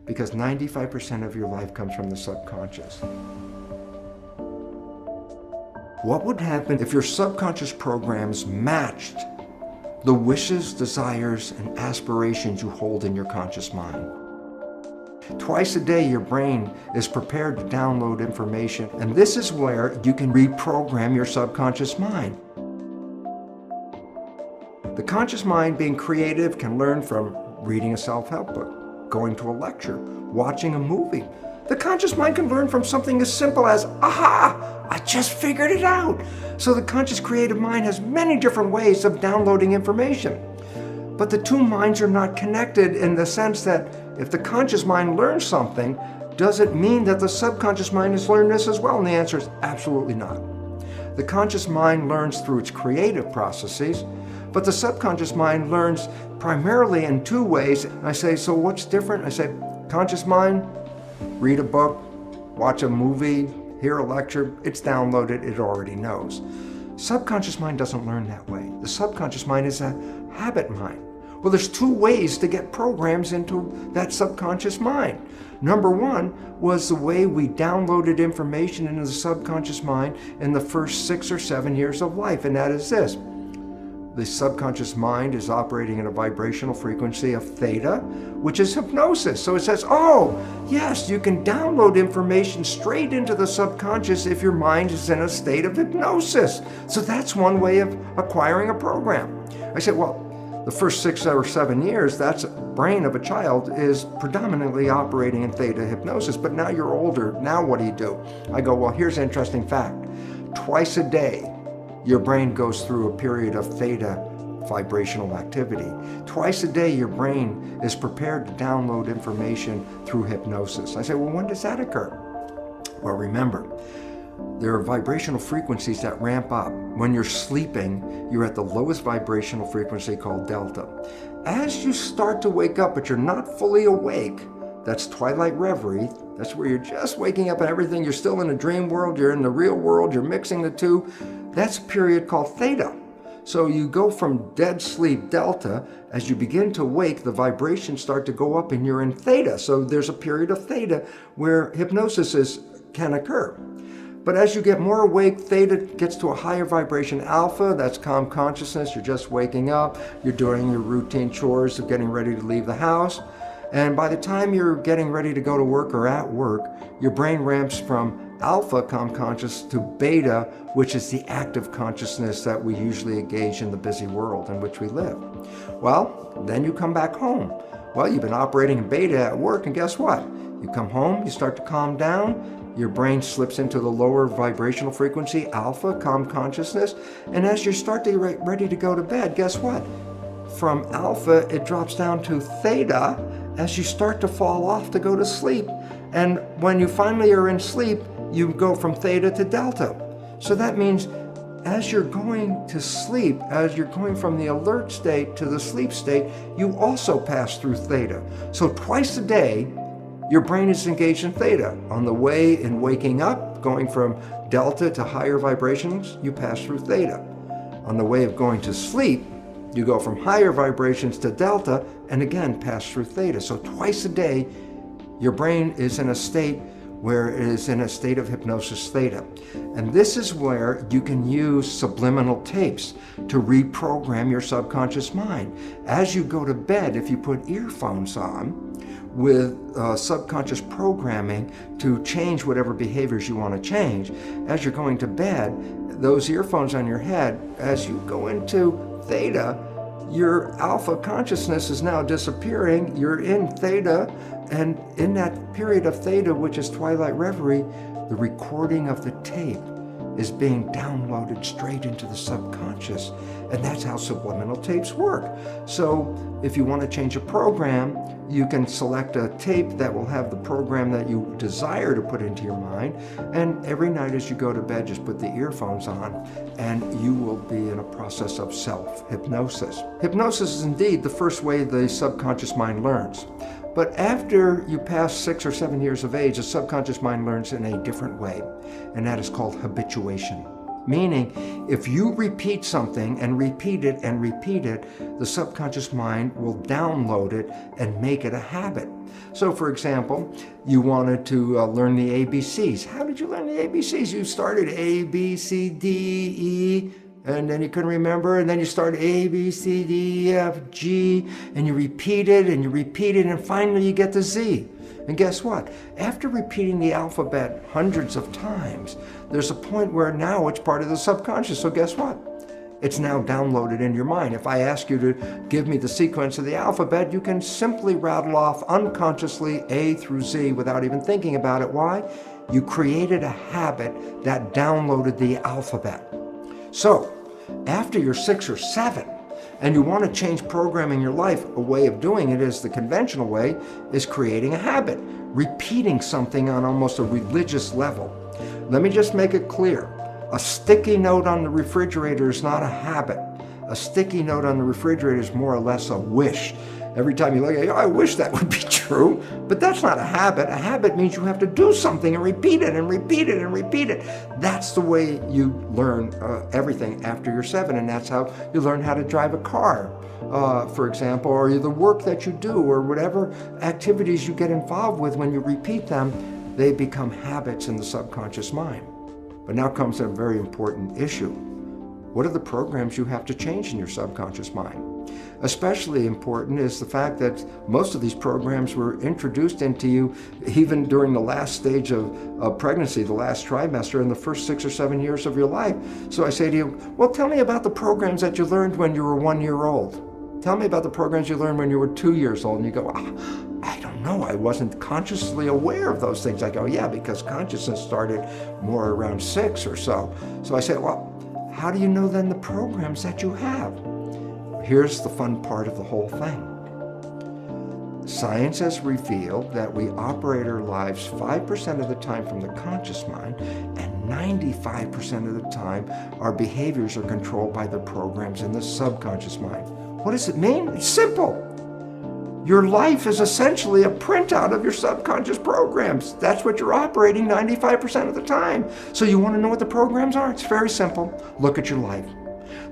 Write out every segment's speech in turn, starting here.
because 95% of your life comes from the subconscious. What would happen if your subconscious programs matched the wishes, desires, and aspirations you hold in your conscious mind? Twice a day, your brain is prepared to download information, and this is where you can reprogram your subconscious mind. The conscious mind, being creative, can learn from reading a self-help book, going to a lecture, watching a movie. The conscious mind can learn from something as simple as, aha, I just figured it out. So the conscious creative mind has many different ways of downloading information. But the two minds are not connected in the sense that if the conscious mind learns something, does it mean that the subconscious mind has learned this as well? And the answer is absolutely not. The conscious mind learns through its creative processes, but the subconscious mind learns primarily in two ways. I say, so what's different? I say, conscious mind, read a book, watch a movie, hear a lecture, it's downloaded, it already knows. Subconscious mind doesn't learn that way. The subconscious mind is a habit mind. Well, there's two ways to get programs into that subconscious mind. Number one was the way we downloaded information into the subconscious mind in the first 6 or 7 years of life, and that is this. The subconscious mind is operating at a vibrational frequency of theta, which is hypnosis. So it says, oh, yes, you can download information straight into the subconscious if your mind is in a state of hypnosis. So that's one way of acquiring a program. I said, well, the first 6 or 7 years, that's brain of a child is predominantly operating in theta hypnosis. But now you're older. Now what do? I go, well, here's an interesting fact. Twice a day, your brain goes through a period of theta vibrational activity. Twice a day, your brain is prepared to download information through hypnosis. I say, well, when does that occur? Well, remember, there are vibrational frequencies that ramp up. When you're sleeping, you're at the lowest vibrational frequency called delta. As you start to wake up, but you're not fully awake, that's twilight reverie. That's where you're just waking up and everything. You're still in a dream world. You're in the real world. You're mixing the two. That's a period called theta. So you go from dead sleep, delta. As you begin to wake, the vibrations start to go up and you're in theta. So there's a period of theta where hypnosis can occur. But as you get more awake, theta gets to a higher vibration. Alpha, that's calm consciousness. You're just waking up. You're doing your routine chores of getting ready to leave the house. And by the time you're getting ready to go to work or at work, your brain ramps from alpha, calm conscious, to beta, which is the active consciousness that we usually engage in the busy world in which we live. Well, then you come back home. Well, you've been operating in beta at work, and guess what? You come home, you start to calm down, your brain slips into the lower vibrational frequency, alpha, calm consciousness, and as you start to get ready to go to bed, guess what? From alpha, it drops down to theta as you start to fall off to go to sleep. And when you finally are in sleep, you go from theta to delta. So that means as you're going to sleep, as you're going from the alert state to the sleep state, you also pass through theta. So twice a day, your brain is engaged in theta. On the way in waking up, going from delta to higher vibrations, you pass through theta. On the way of going to sleep, you go from higher vibrations to delta and again pass through theta. So twice a day, your brain is in a state where it is in a state of hypnosis theta. And this is where you can use subliminal tapes to reprogram your subconscious mind. As you go to bed, if you put earphones on with subconscious programming to change whatever behaviors you want to change, as you're going to bed, those earphones on your head, as you go into theta, your alpha consciousness is now disappearing. You're in theta, and in that period of theta, which is twilight reverie, the recording of the tape is being downloaded straight into the subconscious. And that's how subliminal tapes work. So if you want to change a program, you can select a tape that will have the program that you desire to put into your mind. And every night as you go to bed, just put the earphones on and you will be in a process of self-hypnosis. Hypnosis is indeed the first way the subconscious mind learns. But after you pass 6 or 7 years of age, the subconscious mind learns in a different way, and that is called habituation. Meaning, if you repeat something and repeat it and repeat it, the subconscious mind will download it and make it a habit. So for example, you wanted to learn the ABCs. How did you learn the ABCs? You started A, B, C, D, E, and then you couldn't remember, and then you started A, B, C, D, E, F, G, and you repeat it, and finally you get to Z. And guess what? After repeating the alphabet hundreds of times, there's a point where now it's part of the subconscious. So guess what? It's now downloaded in your mind. If I ask you to give me the sequence of the alphabet, you can simply rattle off unconsciously A through Z without even thinking about it. Why? You created a habit that downloaded the alphabet. So, after you're 6 or 7, and you want to change programming your life, a way of doing it is the conventional way, is creating a habit, repeating something on almost a religious level. Let me just make it clear. A sticky note on the refrigerator is not a habit. A sticky note on the refrigerator is more or less a wish. Every time you look at it, I wish that would be true, but that's not a habit. A habit means you have to do something and repeat it and repeat it and repeat it. That's the way you learn everything after you're 7, and that's how you learn how to drive a car, for example, or the work that you do, or whatever activities you get involved with. When you repeat them, they become habits in the subconscious mind. But now comes a very important issue. What are the programs you have to change in your subconscious mind? Especially important is the fact that most of these programs were introduced into you even during the last stage of pregnancy, the last trimester, in the first 6 or 7 years of your life. So I say to you, well, tell me about the programs that you learned when you were 1 year old. Tell me about the programs you learned when you were 2 years old. And you go, I don't know, I wasn't consciously aware of those things. I go, yeah, because consciousness started more around 6 or so. So I say, well, how do you know then the programs that you have? Here's the fun part of the whole thing. Science has revealed that we operate our lives 5% of the time from the conscious mind, and 95% of the time our behaviors are controlled by the programs in the subconscious mind. What does it mean? It's simple. Your life is essentially a printout of your subconscious programs. That's what you're operating 95% of the time. So you want to know what the programs are? It's very simple. Look at your life.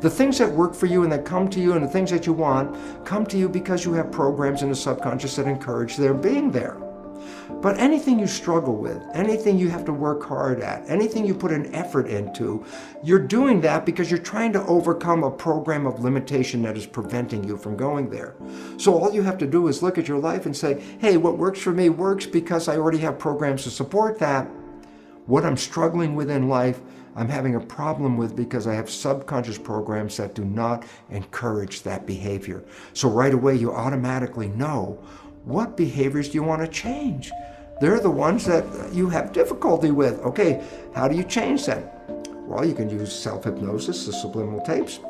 The things that work for you and that come to you and the things that you want come to you because you have programs in the subconscious that encourage their being there. But anything you struggle with, anything you have to work hard at, anything you put an effort into, you're doing that because you're trying to overcome a program of limitation that is preventing you from going there. So all you have to do is look at your life and say, hey, what works for me works because I already have programs to support that. What I'm struggling with in life, I'm having a problem with because I have subconscious programs that do not encourage that behavior. So right away you automatically know, what behaviors do you want to change? They're the ones that you have difficulty with. Okay, how do you change them? Well, you can use self-hypnosis, the subliminal tapes.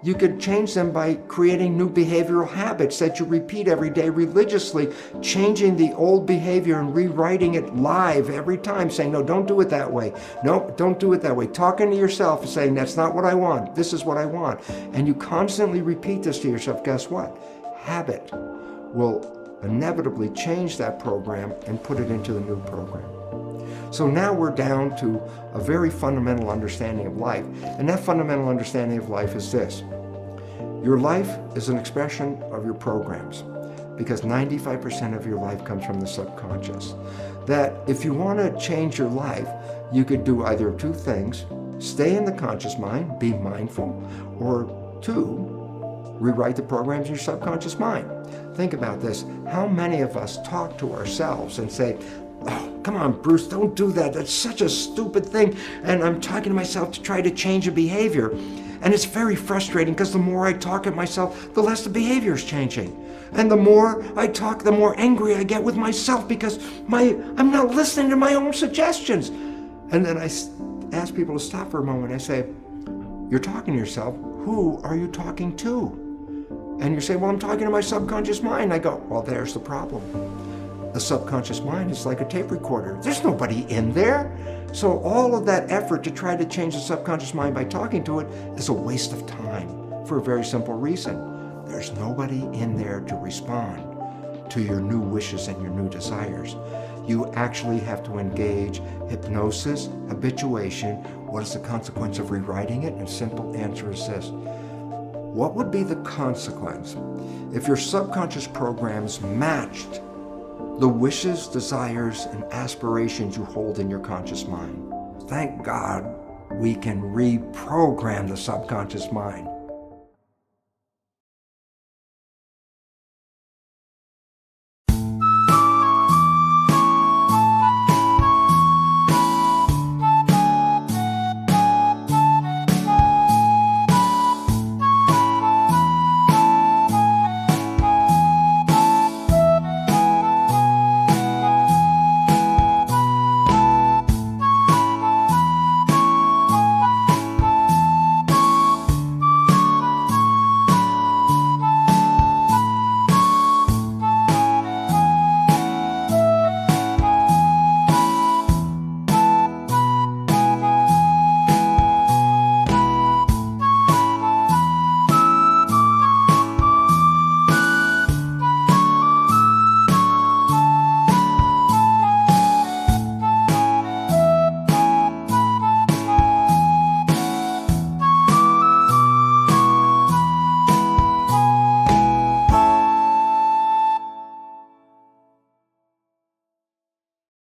You could change them by creating new behavioral habits that you repeat every day religiously, changing the old behavior and rewriting it live every time, saying, no, don't do it that way. No, don't do it that way. Talking to yourself and saying, that's not what I want. This is what I want. And you constantly repeat this to yourself. Guess what? Habit will inevitably change that program and put it into the new program. So now we're down to a very fundamental understanding of life. And that fundamental understanding of life is this. Your life is an expression of your programs, because 95% of your life comes from the subconscious. That if you want to change your life, you could do either of two things: stay in the conscious mind, be mindful, or 2, rewrite the programs in your subconscious mind. Think about this. How many of us talk to ourselves and say, oh, come on, Bruce, don't do that. That's such a stupid thing. And I'm talking to myself to try to change a behavior. And it's very frustrating because the more I talk at myself, the less the behavior is changing. And the more I talk, the more angry I get with myself because I'm not listening to my own suggestions. And then I ask people to stop for a moment. I say, you're talking to yourself. Who are you talking to? And you say, well, I'm talking to my subconscious mind. I go, well, there's the problem. The subconscious mind is like a tape recorder. There's nobody in there. So all of that effort to try to change the subconscious mind by talking to it is a waste of time for a very simple reason. There's nobody in there to respond to your new wishes and your new desires. You actually have to engage hypnosis, habituation. What is the consequence of rewriting it? And simple answer is this. What would be the consequence if your subconscious programs matched the wishes, desires, and aspirations you hold in your conscious mind? Thank God we can reprogram the subconscious mind.